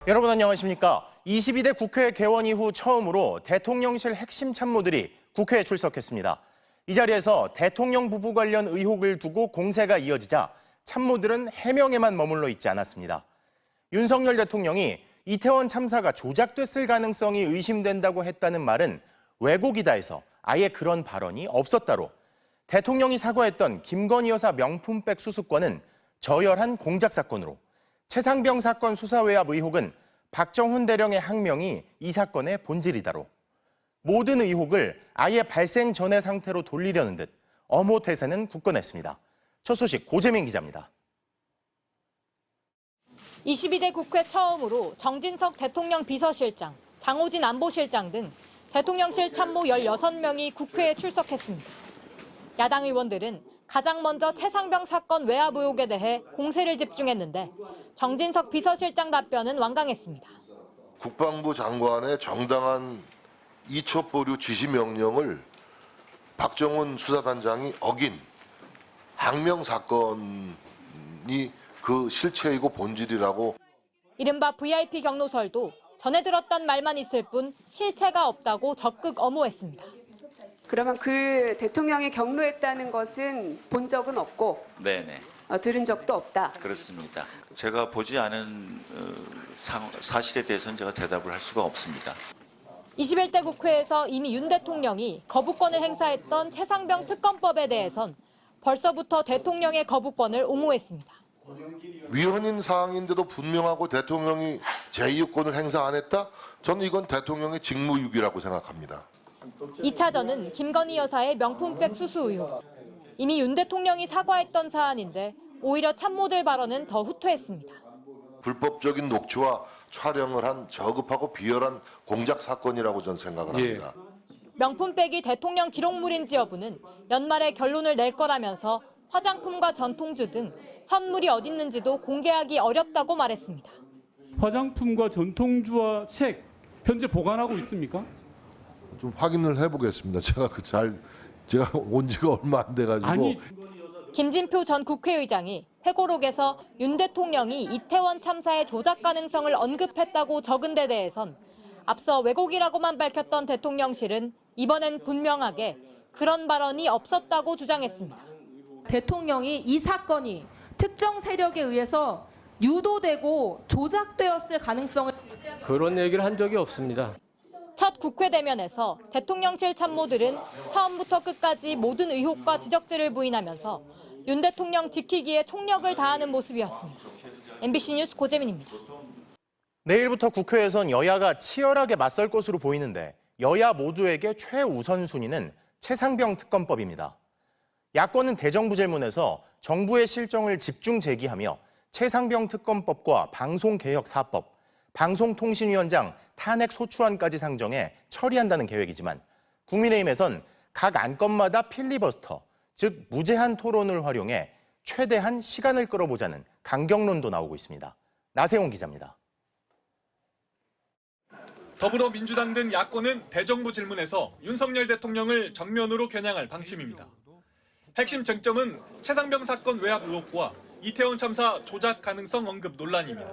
여러분 안녕하십니까? 22대 국회 개원 이후 처음으로 대통령실 핵심 참모들이 국회에 출석했습니다. 이 자리에서 대통령 부부 관련 의혹을 두고 공세가 이어지자 참모들은 해명에만 머물러 있지 않았습니다. 윤석열 대통령이 이태원 참사가 조작됐을 가능성이 의심된다고 했다는 말은 왜곡이다 해서 아예 그런 발언이 없었다로, 대통령이 사과했던 김건희 여사 명품백 수수권은 저열한 공작 사건으로, 최상병 사건 수사 외압 의혹은 박정훈 대령의 항명이 이 사건의 본질이다로, 모든 의혹을 아예 발생 전의 상태로 돌리려는 듯 엄호 태세는 굳건했습니다. 첫 소식 고재민 기자입니다. 22대 국회 처음으로 정진석 대통령 비서실장, 장호진 안보실장 등 대통령실 참모 16명이 국회에 출석했습니다. 야당 의원들은 가장 먼저 최상병 사건 외압 의혹에 대해 공세를 집중했는데 정진석 비서실장 답변은 완강했습니다. 국방부 장관의 정당한 이첩 보류 지시 명령을 박정훈 수사단장이 어긴 항명 사건이 그 실체이고 본질이라고. 이른바 VIP 경로설도 전에 들었던 말만 있을 뿐 실체가 없다고 적극 엄호했습니다. 그러면 그 대통령이 경로했다는 것은 본 적은 없고, 네네. 들은 적도 없다. 그렇습니다. 제가 보지 않은 사실에 대해서는 제가 대답을 할 수가 없습니다. 21대 국회에서 이미 윤 대통령이 거부권을 행사했던 최상병 특검법에 대해선 벌써부터 대통령의 거부권을 옹호했습니다. 위헌인 사항인데도 분명하고 대통령이 제2유권을 행사 안 했다? 저는 이건 대통령의 직무유기라고 생각합니다. 2차전은 김건희 여사의 명품백 수수 의혹. 이미 윤 대통령이 사과했던 사안인데 오히려 참모들 발언은 더 후퇴했습니다. 불법적인 녹취와 촬영을 한 저급하고 비열한 공작 사건이라고 저는 생각을 합니다. 명품백이 대통령 기록물인지 여부는 연말에 결론을 낼 거라면서 화장품과 전통주 등 선물이 어딨는지도 공개하기 어렵다고 말했습니다. 화장품과 전통주와 책 현재 보관하고 있습니까? 좀 확인을 해보겠습니다. 제가 온 지가 얼마 안 돼가지고. 김진표 전 국회의장이 회고록에서 윤 대통령이 이태원 참사의 조작 가능성을 언급했다고 적은 데 대해선 앞서 왜곡이라고만 밝혔던 대통령실은 이번엔 분명하게 그런 발언이 없었다고 주장했습니다. 대통령이 이 사건이 특정 세력에 의해서 유도되고 조작되었을 가능성을 그런 얘기를 한 적이 없습니다. 첫 국회 대면에서 대통령실 참모들은 처음부터 끝까지 모든 의혹과 지적들을 부인하면서 윤 대통령 지키기에 총력을 다하는 모습이었습니다. MBC 뉴스 고재민입니다. 내일부터 국회에선 여야가 치열하게 맞설 것으로 보이는데 여야 모두에게 최우선 순위는 최상병 특검법입니다. 야권은 대정부 질문에서 정부의 실정을 집중 제기하며 최상병 특검법과 방송개혁 4법, 방송통신위원장 탄핵 소추안까지 상정해 처리한다는 계획이지만 국민의힘에선 각 안건마다 필리버스터, 즉 무제한 토론을 활용해 최대한 시간을 끌어보자는 강경론도 나오고 있습니다. 나세홍 기자입니다. 더불어민주당 등 야권은 대정부 질문에서 윤석열 대통령을 정면으로 겨냥할 방침입니다. 핵심 쟁점은 최상병 사건 외압 의혹과 이태원 참사 조작 가능성 언급 논란입니다.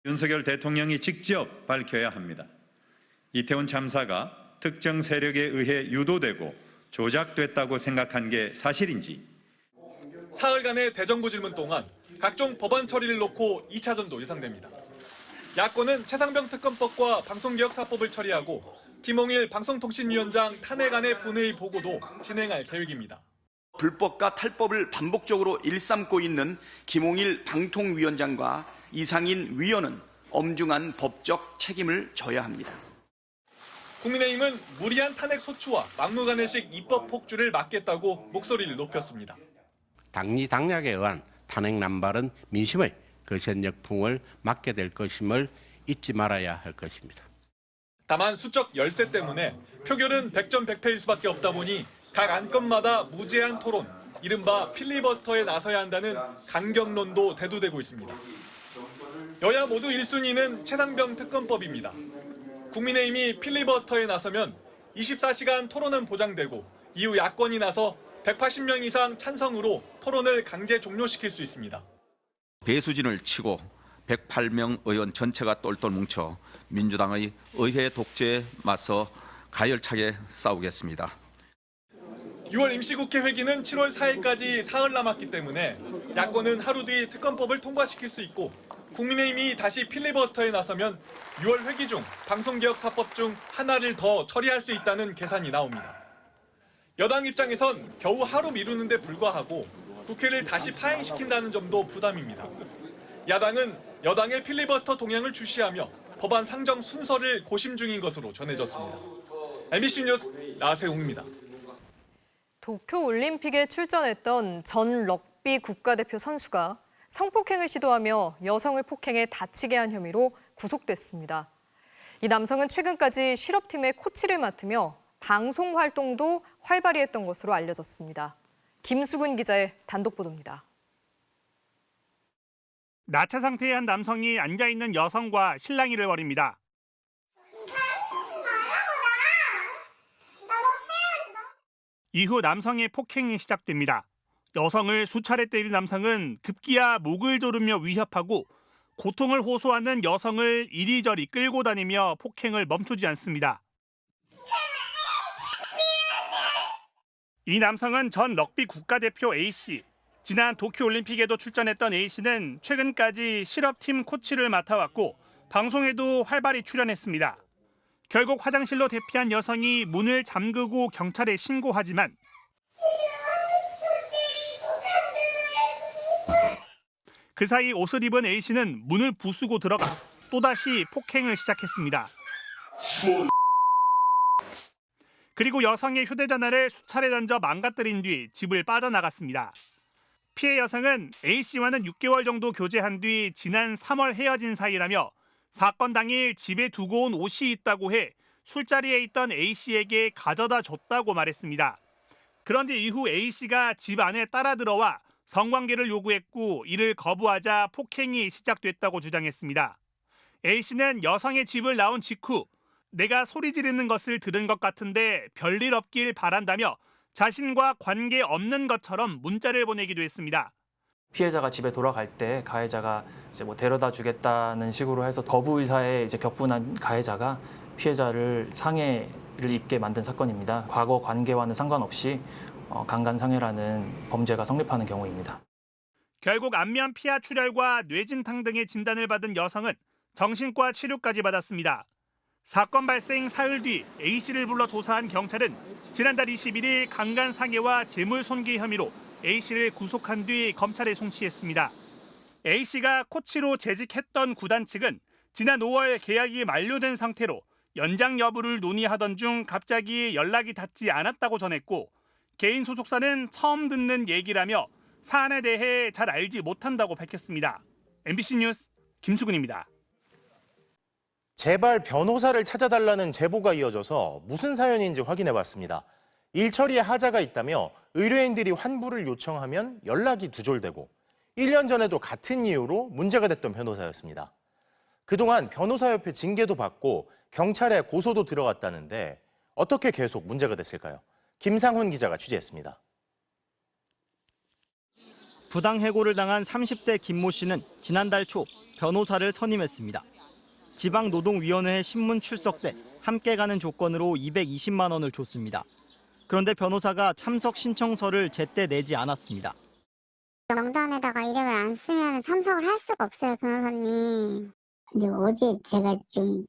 윤석열 대통령이 직접 밝혀야 합니다. 이태원 참사가 특정 세력에 의해 유도되고 조작됐다고 생각한 게 사실인지. 사흘간의 대정부 질문 동안 각종 법안 처리를 놓고 2차전도 예상됩니다. 야권은 최상병 특검법과 방송개혁 4법을 처리하고 김홍일 방송통신위원장 탄핵안의 본회의 보고도 진행할 계획입니다. 불법과 탈법을 반복적으로 일삼고 있는 김홍일 방통위원장과 이상인 위원은 엄중한 법적 책임을 져야 합니다. 국민의힘은 무리한 탄핵 소추와 막무가내식 입법 폭주를 막겠다고 목소리를 높였습니다. 당리 당략에 의한 탄핵 남발은 민심의 거센 역풍을 막게 될 것임을 잊지 말아야 할 것입니다. 다만 수적 열세 때문에 표결은 100점 100패일 수밖에 없다 보니 각 안건마다 무제한 토론, 이른바 필리버스터에 나서야 한다는 강경론도 대두되고 있습니다. 여야 모두 1순위는 최상병 특검법입니다. 국민의힘이 필리버스터에 나서면 24시간 토론은 보장되고 이후 야권이 나서 180명 이상 찬성으로 토론을 강제 종료시킬 수 있습니다. 배수진을 치고 108명 의원 전체가 똘똘 뭉쳐 민주당의 의회 독재에 맞서 가열차게 싸우겠습니다. 6월 임시국회 회기는 7월 4일까지 사흘 남았기 때문에 야권은 하루 뒤 특검법을 통과시킬 수 있고 국민의힘이 다시 필리버스터에 나서면 6월 회기 중 방송개혁 4법 중 하나를 더 처리할 수 있다는 계산이 나옵니다. 여당 입장에선 겨우 하루 미루는 데 불과하고 국회를 다시 파행시킨다는 점도 부담입니다. 야당은 여당의 필리버스터 동향을 주시하며 법안 상정 순서를 고심 중인 것으로 전해졌습니다. MBC 뉴스 나세웅입니다. 도쿄올림픽에 출전했던 전 럭비 국가대표 선수가 성폭행을 시도하며 여성을 폭행해 다치게 한 혐의로 구속됐습니다. 이 남성은 최근까지 실업팀의 코치를 맡으며 방송 활동도 활발히 했던 것으로 알려졌습니다. 김수근 기자의 단독 보도입니다. 나차 상태의 한 남성이 앉아있는 여성과 실랑이를 벌입니다. 이후 남성의 폭행이 시작됩니다. 여성을 수차례 때린 남성은 급기야 목을 조르며 위협하고 고통을 호소하는 여성을 이리저리 끌고 다니며 폭행을 멈추지 않습니다. 이 남성은 전 럭비 국가대표 A씨. 지난 도쿄올림픽에도 출전했던 A씨는 최근까지 실업팀 코치를 맡아왔고 방송에도 활발히 출연했습니다. 결국 화장실로 대피한 여성이 문을 잠그고 경찰에 신고하지만 그 사이 옷을 입은 A씨는 문을 부수고 들어가 또다시 폭행을 시작했습니다. 그리고 여성의 휴대전화를 수차례 던져 망가뜨린 뒤 집을 빠져나갔습니다. 피해 여성은 A씨와는 6개월 정도 교제한 뒤 지난 3월 헤어진 사이라며 사건 당일 집에 두고 온 옷이 있다고 해 술자리에 있던 A씨에게 가져다 줬다고 말했습니다. 그런데 이후 A씨가 집 안에 따라 들어와 성관계를 요구했고 이를 거부하자 폭행이 시작됐다고 주장했습니다. A씨는 여성의 집을 나온 직후 내가 소리 지르는 것을 들은 것 같은데 별일 없길 바란다며 자신과 관계없는 것처럼 문자를 보내기도 했습니다. 피해자가 집에 돌아갈 때 가해자가 이제 데려다 주겠다는 식으로 해서 거부 의사에 이제 격분한 가해자가 피해자를 상해를 입게 만든 사건입니다. 과거 관계와는 상관없이 강간상해라는 범죄가 성립하는 경우입니다. 결국 안면 피하 출혈과 뇌진탕 등의 진단을 받은 여성은 정신과 치료까지 받았습니다. 사건 발생 사흘 뒤 A씨를 불러 조사한 경찰은 지난달 21일 강간상해와 재물손괴 혐의로 A씨를 구속한 뒤 검찰에 송치했습니다. A씨가 코치로 재직했던 구단 측은 지난 5월 계약이 만료된 상태로 연장 여부를 논의하던 중 갑자기 연락이 닿지 않았다고 전했고 개인 소속사는 처음 듣는 얘기라며 사안에 대해 잘 알지 못한다고 밝혔습니다. MBC 뉴스 김수근입니다. 제발 변호사를 찾아달라는 제보가 이어져서 무슨 사연인지 확인해봤습니다. 일 처리에 하자가 있다며 의뢰인들이 환불을 요청하면 연락이 두절되고 1년 전에도 같은 이유로 문제가 됐던 변호사였습니다. 그동안 변호사협회 징계도 받고 경찰에 고소도 들어갔다는데 어떻게 계속 문제가 됐을까요? 김상훈 기자가 취재했습니다. 부당해고를 당한 30대 김모 씨는 지난달 초 변호사를 선임했습니다. 지방노동위원회 신문 출석 때 함께 가는 조건으로 220만 원을 줬습니다. 그런데 변호사가 참석 신청서를 제때 내지 않았습니다. 명단에다가 이름을 안 쓰면 참석을 할 수가 없어요, 변호사님. 근데 어제 제가 좀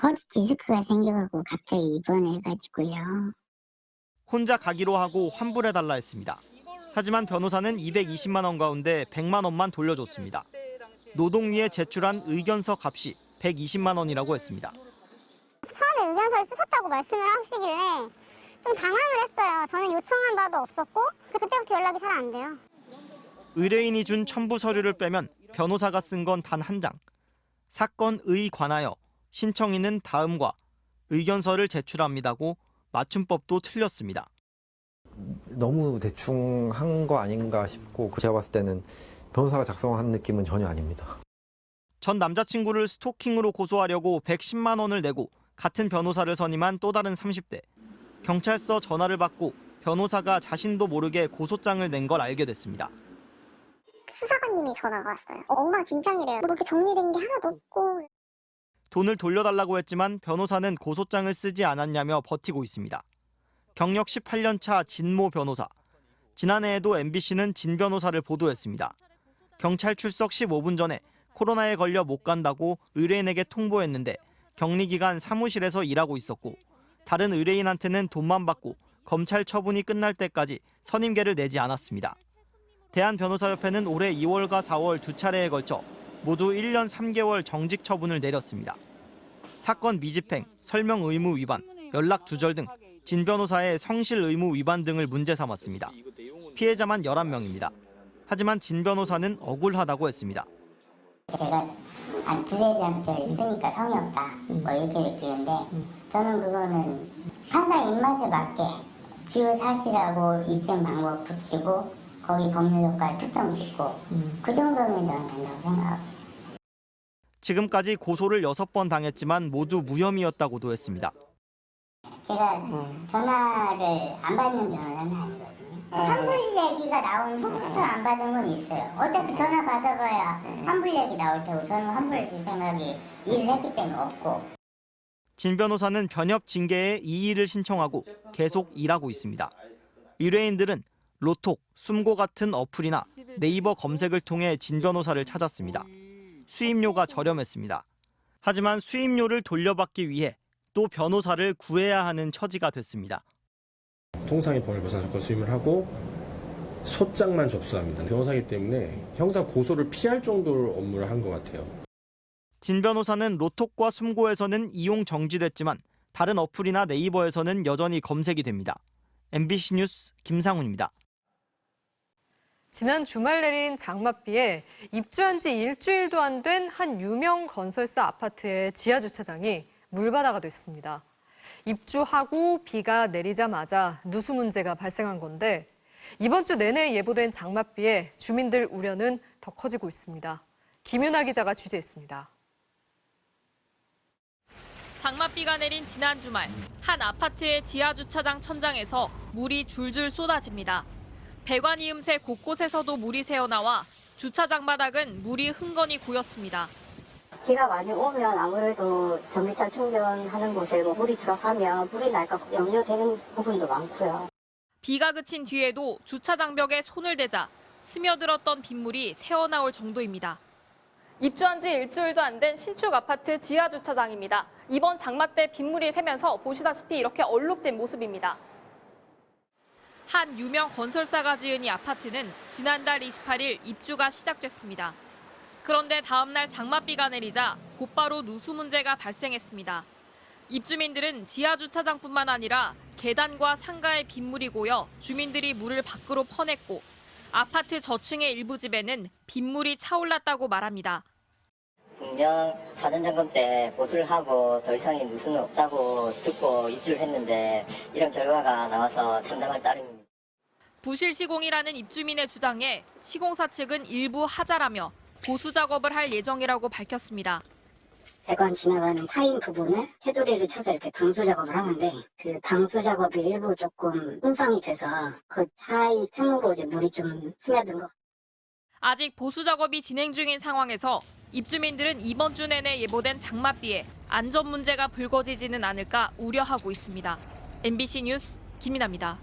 허리 디스크가 생겨가지고 갑자기 입원해가지고요. 혼자 가기로 하고 환불해달라 했습니다. 하지만 변호사는 220만 원 가운데 100만 원만 돌려줬습니다. 노동위에 제출한 의견서 값이 120만 원이라고 했습니다. 처음에 의견서를 쓰셨다고 말씀을 하시길래 좀 당황을 했어요. 저는 요청한 바도 없었고 그때부터 연락이 잘 안 돼요. 의뢰인이 준 첨부 서류를 빼면 변호사가 쓴 건 단 한 장. 사건의 관하여 신청인은 다음과 의견서를 제출합니다고 맞춤법도 틀렸습니다. 너무 대충 한 거 아닌가 싶고 제가 봤을 때는 변호사가 작성한 느낌은 전혀 아닙니다. 전 남자친구를 스토킹으로 고소하려고 110만 원을 내고 같은 변호사를 선임한 또 다른 30대. 경찰서 전화를 받고 변호사가 자신도 모르게 고소장을 낸 걸 알게 됐습니다. 수사관님이 전화가 왔어요. 엉망진창이래요. 뭐 이렇게 정리된 게 하나도 없고. 돈을 돌려달라고 했지만 변호사는 고소장을 쓰지 않았냐며 버티고 있습니다. 경력 18년 차 진모 변호사. 지난해에도 MBC는 진 변호사를 보도했습니다. 경찰 출석 15분 전에 코로나에 걸려 못 간다고 의뢰인에게 통보했는데 격리기간 사무실에서 일하고 있었고 다른 의뢰인한테는 돈만 받고 검찰 처분이 끝날 때까지 선임계를 내지 않았습니다. 대한변호사협회는 올해 2월과 4월 두 차례에 걸쳐 모두 1년 3개월 정직 처분을 내렸습니다. 사건 미집행, 설명 의무 위반, 연락 두절 등 진 변호사의 성실 의무 위반 등을 문제 삼았습니다. 피해자만 11명입니다. 하지만 진 변호사는 억울하다고 했습니다. 제가 한 두세 장 있으니까 성의 없다. 뭐 이렇게 느끼는데 저는 그거는 항상 입맛에 맞게 주요 사실하고 입증 방법 붙이고 거기 법률 효과를 특정 짓고 그 정도면 저는 된다고 생각하고 있습니다. 지금까지 고소를 6번 당했지만 모두 무혐의였다고도 했습니다. 제가 전화를 안 받는 변호사는 아니거든요. 환불 얘기가 나온 후부터 안 받은 건 있어요. 어차피 전화 받아봐야 환불 얘기 나올 테고 저는 환불 줄 생각이 일을 했기 때문에 없고. 진 변호사는 변협 징계에 이의를 신청하고 계속 일하고 있습니다. 의뢰인들은 로톡, 숨고 같은 어플이나 네이버 검색을 통해 진 변호사를 찾았습니다. 수임료가 저렴했습니다. 하지만 수임료를 돌려받기 위해 또 변호사를 구해야 하는 처지가 됐습니다. 통상의 범위 벗어난 사건 수임을 하고 소장만 접수합니다. 변호사이기 때문에 형사 고소를 피할 정도로 업무를 한 것 같아요. 진 변호사는 로톡과 숨고에서는 이용 정지됐지만 다른 어플이나 네이버에서는 여전히 검색이 됩니다. MBC 뉴스 김상훈입니다. 지난 주말 내린 장맛비에 입주한 지 일주일도 안 된 한 유명 건설사 아파트의 지하 주차장이 물바다가 됐습니다. 입주하고 비가 내리자마자 누수 문제가 발생한 건데 이번 주 내내 예보된 장맛비에 주민들 우려는 더 커지고 있습니다. 김윤아 기자가 취재했습니다. 장맛비가 내린 지난 주말, 한 아파트의 지하 주차장 천장에서 물이 줄줄 쏟아집니다. 배관 이음새 곳곳에서도 물이 새어나와 주차장 바닥은 물이 흥건히 고였습니다. 비가 많이 오면 아무래도 전기차 충전하는 곳에 물이 들어가면 불이 날까 염려되는 부분도 많고요. 비가 그친 뒤에도 주차장 벽에 손을 대자 스며들었던 빗물이 새어나올 정도입니다. 입주한 지 일주일도 안 된 신축 아파트 지하 주차장입니다. 이번 장마 때 빗물이 새면서 보시다시피 이렇게 얼룩진 모습입니다. 한 유명 건설사가 지은 이 아파트는 지난달 28일 입주가 시작됐습니다. 그런데 다음 날 장맛비가 내리자 곧바로 누수 문제가 발생했습니다. 입주민들은 지하 주차장뿐만 아니라 계단과 상가에 빗물이 고여 주민들이 물을 밖으로 퍼냈고 아파트 저층의 일부 집에는 빗물이 차올랐다고 말합니다. 분명 사전점검 때 보수를 하고 더 이상의 누수는 없다고 듣고 입주를 했는데 이런 결과가 나와서 참담할 따름입니다. 부실 시공이라는 입주민의 주장에 시공사 측은 일부 하자라며 보수 작업을 할 예정이라고 밝혔습니다. 배관 지나가는 타인 부분을 테두리를 쳐서 이렇게 방수 작업을 하는데 그 방수 작업이 일부 조금 손상이 돼서 그 사이 틈으로 이제 물이 좀 스며든 것. 아직 보수 작업이 진행 중인 상황에서 입주민들은 이번 주 내내 예보된 장맛비에 안전 문제가 불거지지는 않을까 우려하고 있습니다. MBC 뉴스 김민아입니다.